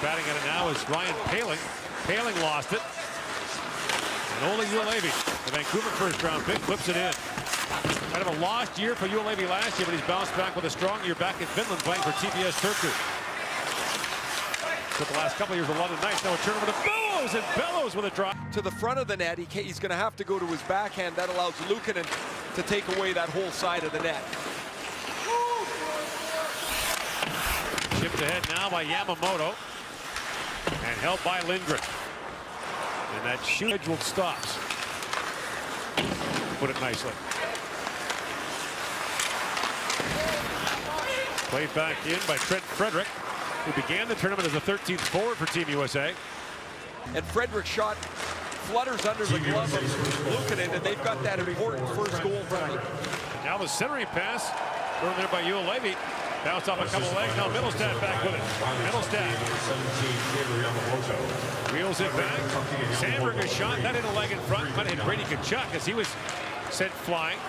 batting at it now is Ryan Poehling. Poehling lost it. And Olli Juolevi, the Vancouver first-round pick, flips it in. Kind of a lost year for Juolevi last year, but he's bounced back with a strong year back in Finland playing for TPS Turku. Took the last couple of years a lot of nights. Now a turnover to Bellows, and Bellows with a drop. To the front of the net, he's going to have to go to his backhand. That allows Luukkonen to take away that whole side of the net. Chipped ahead now by Yamamoto and held by Lindgren. And that scheduled stops. Put it nicely. Played back in by Trent Frederick, who began the tournament as the 13th forward for Team USA. And Frederick's shot flutters under the glove of Luukkonen, and they've got that important first goal tonight. Now the centering pass thrown there by Juolevi. Bounced off a couple of legs. Now Middlestad back with it. Middlestad wheels it back. Sandberger's shot. That hit a leg in front. Might have hit Brady Tkachuk as he was sent flying.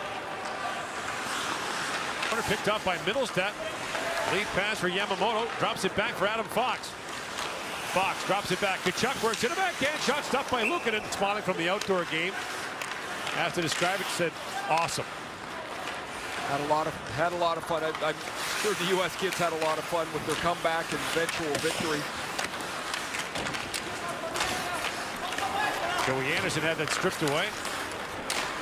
Corner picked up by Middlestad. Lead pass for Yamamoto. Drops it back for Adam Fox. Fox drops it back. Tkachuk works in a backhand shot. Stopped by Luukkonen. Spotting from the outdoor game. Has to describe it, said awesome. Had a lot of fun. I'm sure the U.S. kids had a lot of fun with their comeback and eventual victory. Joey Anderson had that stripped away.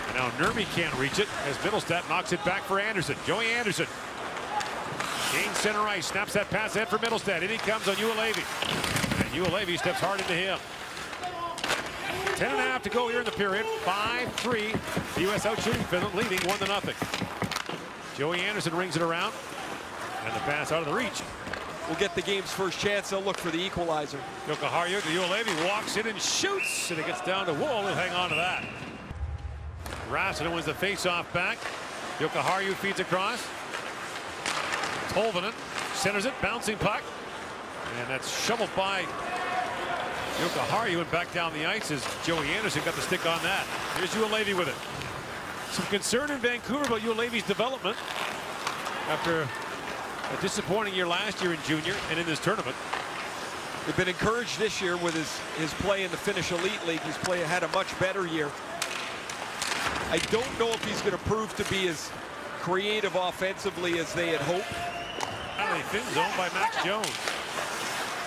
And now Nurmi can't reach it as Middlestad knocks it back for Anderson. Joey Anderson gains center ice, snaps that pass ahead for Middlestad. In he comes on Juolevi. And Juolevi steps hard into him. 10.5 to go here in the period. 5-3. The U.S. out shooting Finland, leading 1-0. Joey Anderson rings it around. And the pass out of the reach. Will get the game's first chance. They'll look for the equalizer. Jokiharju to Juolevi, walks in and shoots. And it gets down to Wool. He'll hang on to that. Rassinen wins the face-off back. Jokiharju feeds across. Tolvanen centers it, bouncing puck. And that's shoveled by Jokiharju and back down the ice as Joey Anderson got the stick on that. Here's Juolevi with it. Some concern in Vancouver about Juolevi's development after a disappointing year last year in junior and in this tournament. They've been encouraged this year with his play in the Finnish Elite League. He's had a much better year. I don't know if he's going to prove to be as creative offensively as they had hoped. Finally, thin zone by Max Jones.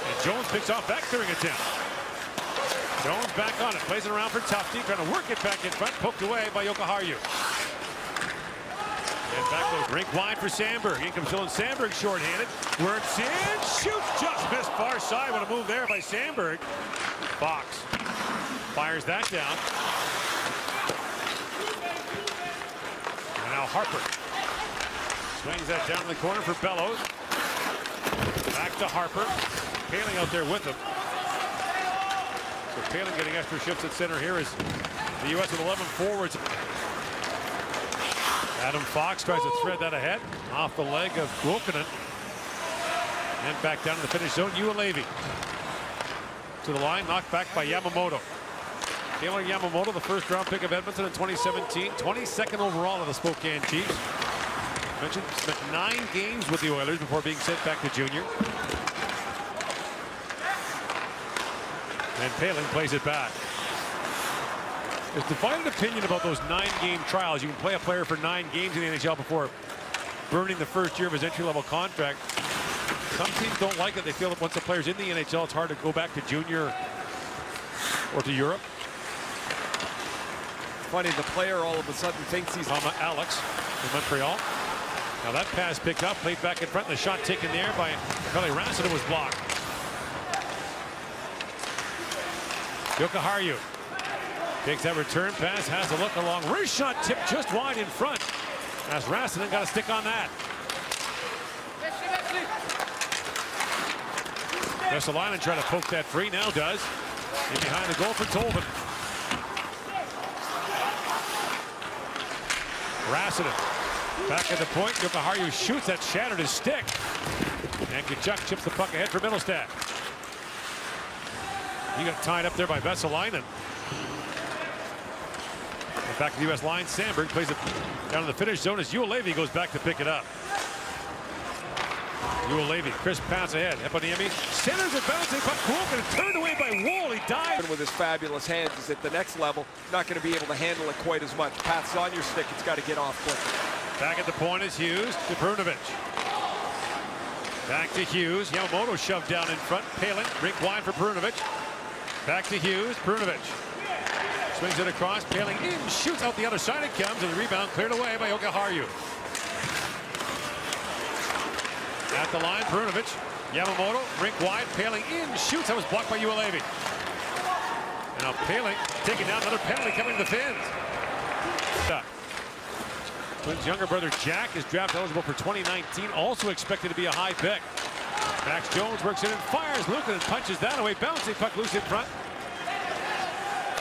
And Jones picks off that clearing attempt. Jones back on it, plays it around for Tufte, trying to work it back in front, poked away by Jokiharju. And back goes rink wide for Sandberg. In comes Dylan Sandberg shorthanded. Works in, shoots, just missed far side. What a move there by Sandberg. Fox fires that down. And now Harper swings that down in the corner for Bellows. Back to Harper. Poehling out there with him. So Poehling getting extra shifts at center here as the U.S. with 11 forwards. Adam Fox tries to thread that ahead off the leg of Luukkonen. And back down to the finish zone. Juolevi to the line, knocked back by Yamamoto. Taylor Yamamoto, the first round pick of Edmonton in 2017, 22nd overall of the Spokane Chiefs. Mentioned spent 9 games with the Oilers before being sent back to junior. And Poehling plays it back. There's divided opinion about those 9-game trials. You can play a player for 9 games in the NHL before burning the first year of his entry-level contract. Some teams don't like it. They feel that once the player's in the NHL, it's hard to go back to junior or to Europe. Funny, the player all of a sudden thinks he's Alex in Montreal. Now that pass picked up, played back in front, and the shot taken there by Olli Juolevi was blocked. Jokiharju takes that return pass, has a look along. Wrist shot tipped just wide in front. As Rassinen got a stick on that. Vesalainen trying to poke that free, now does. In behind the goal for Tolvanen. Rassinen back at the point. Jokiharju shoots, that shattered his stick. And Tkachuk chips the puck ahead for Middlestad. He got tied up there by Vesalainen. Back to the U.S. line. Sandberg plays it down in the finish zone as Juolevi goes back to pick it up. Juolevi, crisp pass ahead. Eponiemi centers it, bouncing puck, broken, turned away by Wool. He dives. With his fabulous hands is at the next level. Not going to be able to handle it quite as much. Pass on your stick. It's got to get off quick. Back at the point is Hughes to Perunovic. Back to Hughes. Yamamoto shoved down in front. Palin, rink wide for Perunovic. Back to Hughes. Perunovic swings it across. Palin in, shoots out the other side. It comes, and the rebound cleared away by Jokiharju. At the line, Perunovic. Yamamoto, rink wide. Palin in, shoots. That was blocked by Juolevi. And now Palin taking down another penalty coming to the Finns. Twins' younger brother Jack is draft eligible for 2019, also expected to be a high pick. Max Jones works in and fires. Luukkonen punches that away. Bouncing puck loose in front.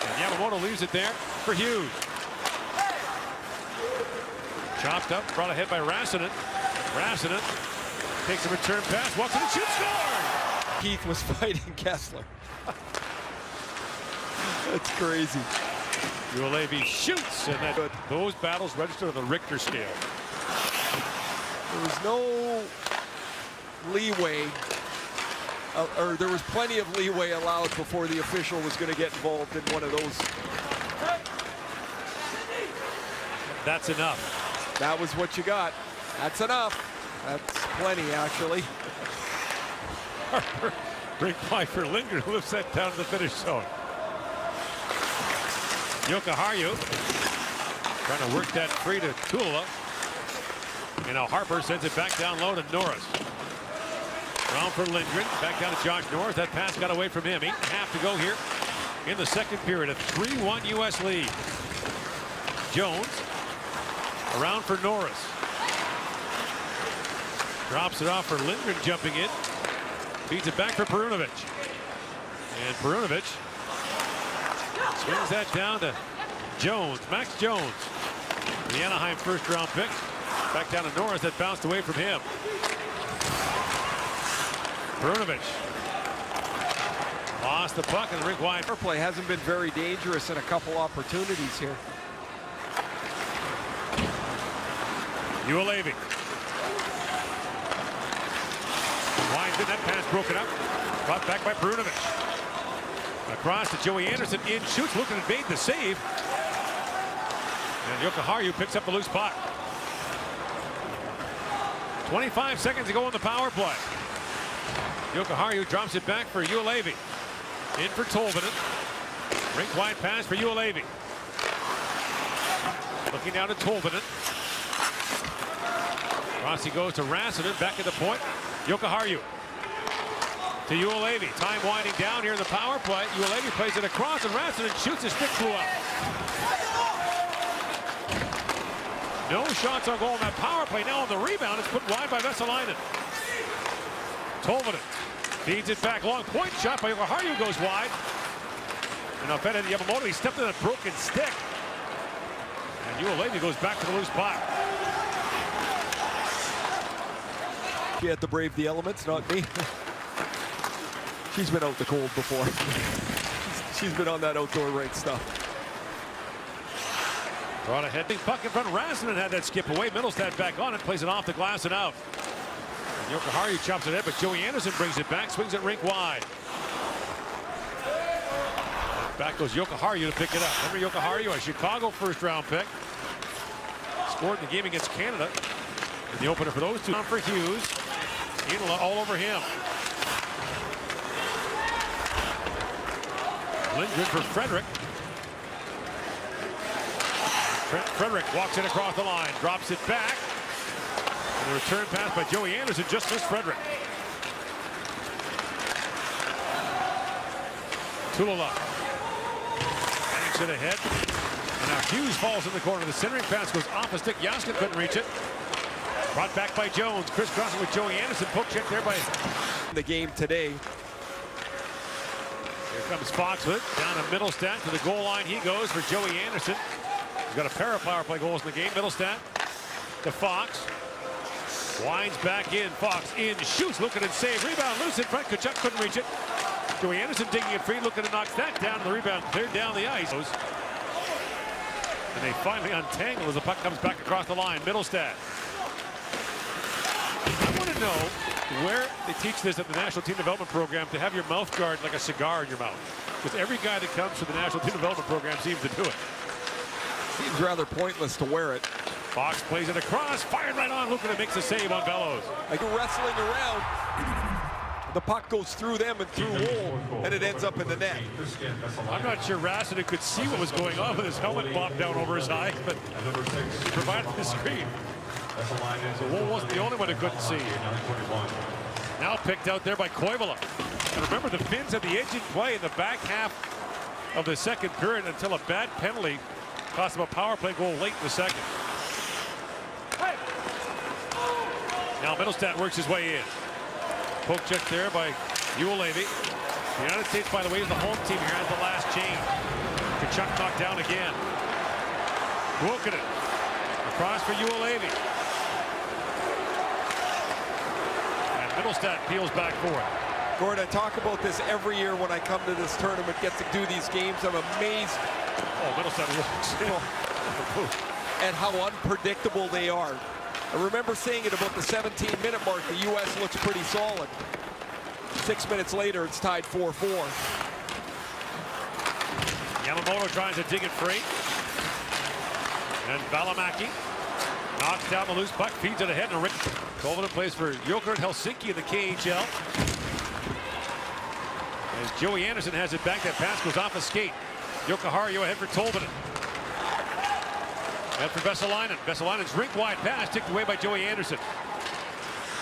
And Yamamoto leaves it there for Hughes. Chopped up, brought ahead by Rasanen. Rasanen takes a return pass, walks in and shoots, score! Keith was fighting Kessler. That's crazy. Juolevi shoots, and those battles registered on the Richter scale. There was no leeway, or there was plenty of leeway allowed before the official was going to get involved in one of those. That's enough. That was what you got. That's enough. That's plenty, actually. Harper, break by for Lindgren, who lifts that down to the finish zone. Jokiharju trying to work that free to Tula. And now Harper sends it back down low to Norris. Round for Lindgren. Back down to Josh Norris. That pass got away from him. 8.5 to go here in the second period. A 3-1 U.S. lead. Jones around for Norris. Drops it off for Lindgren jumping in. Feeds it back for Perunovic. And Perunovic swings that down to Jones. Max Jones. The Anaheim first-round pick. Back down to Norris. That bounced away from him. Perunovic lost the puck and the rink wide. Power play hasn't been very dangerous in a couple opportunities here. Juolevi. Winds in, that pass broken up. Brought back by Perunovic. Across to Joey Anderson, in, shoots, looking to evade the save. And Jokiharju picks up the loose puck. 25 seconds to go on the power play. Jokiharju drops it back for Juolevi. In for Tolvanen. Rink wide pass for Juolevi. Looking down to Tolvanen. Rossi goes to Rasanen, back at the point. Jokiharju to Juolevi. Time winding down here in the power play. Juolevi plays it across, and Rasanen shoots. His stick flew up. No shots on goal in that power play. Now on the rebound, it's put wide by Vesalainen. Tolvanen feeds it back long. Point shot by Jokiharju goes wide. And now fed into Yamamoto. He stepped in a broken stick. And Juolevi goes back to the loose puck. She had to brave the elements, not me. She's been out the cold before. She's been on that outdoor rink stuff. Brought a heading puck in front. Rasanen had that skip away. Middlestat back on it, plays it off the glass and out. And Jokiharju chops it in, but Joey Anderson brings it back, swings it rink wide. Back goes Jokiharju to pick it up. Remember Jokiharju, a Chicago first-round pick. Scored in the game against Canada. And the opener for those two. For Hughes. Inola all over him. Lindgren for Frederick. Frederick walks it across the line, drops it back. And the return pass by Joey Anderson just missed Frederick. Tulula banks it ahead. And now Hughes falls in the corner. The centering pass goes off a stick. Yaska couldn't reach it. Brought back by Jones. Crisscrossing with Joey Anderson. Poke check there by the game today. Here comes Fox with it. Down to Middlestat. To the goal line he goes for Joey Anderson. He's got a pair of power play goals in the game. Middlestat to Fox. Winds back in. Fox in. Shoots. Looking and save. Rebound loose in front. Tkachuk couldn't reach it. Joey Anderson digging it free. Looking to knock that down. The rebound cleared down the ice. And they finally untangle as the puck comes back across the line. Middlestat. I want to know where they teach this at the National Team Development Program, to have your mouth guard like a cigar in your mouth. Because every guy that comes to the National Team Development Program seems to do it. Seems rather pointless to wear it. Fox plays it across, fired right on. Luka makes a save on Bellows. Like wrestling around. The puck goes through them and through Wool, and it ends up in the net. I'm not sure Rassinen could see what was going on with his helmet bobbed down over his eyes, but he provided the screen. So Wool wasn't the only one who couldn't see. Now picked out there by Koivula. And remember, the Finns had the edging play in the back half of the second period until a bad penalty cost them a power play goal late in the second. Now Middlestat works his way in. Poke check there by Juolevi. The United States, by the way, is the home team here, has the last change. Kachuk knocked down again. Kuokkanen across for Juolevi. And Middlestat peels back for it. Gord, I talk about this every year when I come to this tournament, get to do these games. I'm amazed. Oh, Middlestat works. At how unpredictable they are. I remember saying it about the 17-minute mark. The U.S. looks pretty solid. 6 minutes later, it's tied 4-4. Yamamoto tries to dig it free. And Välimäki knocks down the loose puck, feeds it ahead, and Rick Tolvanen plays for Jokerit Helsinki in the KHL. As Joey Anderson has it back, that pass goes off a skate. Jokiharju ahead for Tolvanen. And for Vesalainen. Vesalainen's rink-wide pass ticked away by Joey Anderson.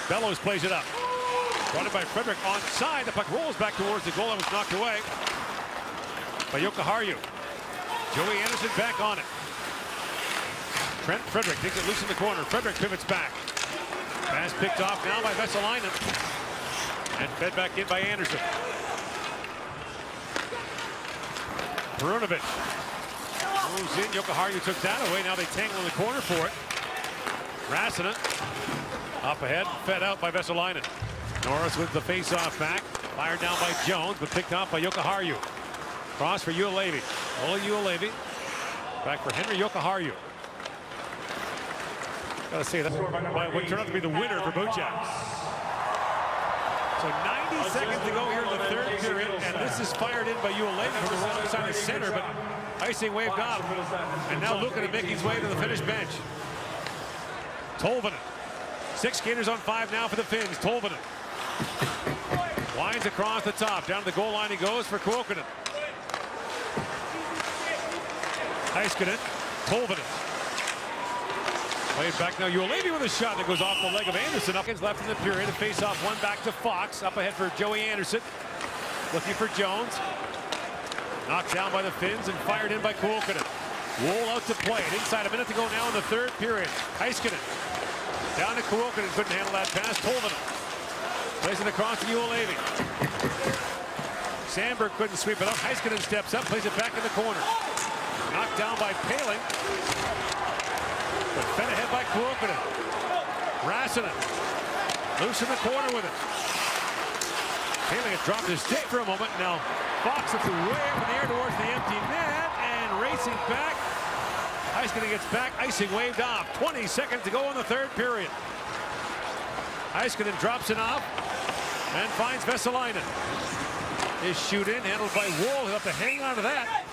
Bellows plays it up. Brought in by Frederick onside. The puck rolls back towards the goal and was knocked away by Jokiharju. Joey Anderson back on it. Trent Frederick takes it loose in the corner. Frederick pivots back. Pass picked off now by Vesalainen. And fed back in by Anderson. Perunovic moves in. Jokiharju took that away. Now they tangle in the corner for it. Rassinen up ahead, fed out by Vesalainen. Norris with the face-off back. Fired down by Jones, but picked off by Jokiharju. Cross for Juolevi. Olli Juolevi. Back for Henri Jokiharju. Gotta say, that's what turned out to be the winner for Blue Jackets. So 90 seconds to go here in the third period, and this is fired in by Juolevi from the wrong side of center, but icing waved off. And now looking to make his way to the Finnish bench. Tolvanen. 6 skaters on 5 now for the Finns. Tolvanen winds across the top. Down to the goal line he goes for Kuokkanen. Heiskanen. Tolvanen. Played back now. Juolevi with a shot that goes off the leg of Anderson. Seconds left in the period. A face-off one back to Fox. Up ahead for Joey Anderson. Looking for Jones. Knocked down by the Finns and fired in by Kuokkanen. Wool out to play it. Inside a minute to go now in the third period. Heiskanen. Down to Kuokkanen. Couldn't handle that pass. Tolvanen. Plays it across to Juolevi. Sandberg couldn't sweep it up. Heiskanen steps up. Plays it back in the corner. Knocked down by Paling. But fed ahead by Kuokkanen. Rassinen. Loose in the corner with it. Paling had dropped his stick for a moment. Now Fox looks way up in the air towards the empty net. And racing back. Heiskanen gets back. Icing waved off. 20 seconds to go in the third period. Heiskanen drops it off and finds Vesalainen. His shoot in handled by Wool. He'll have to hang on to that.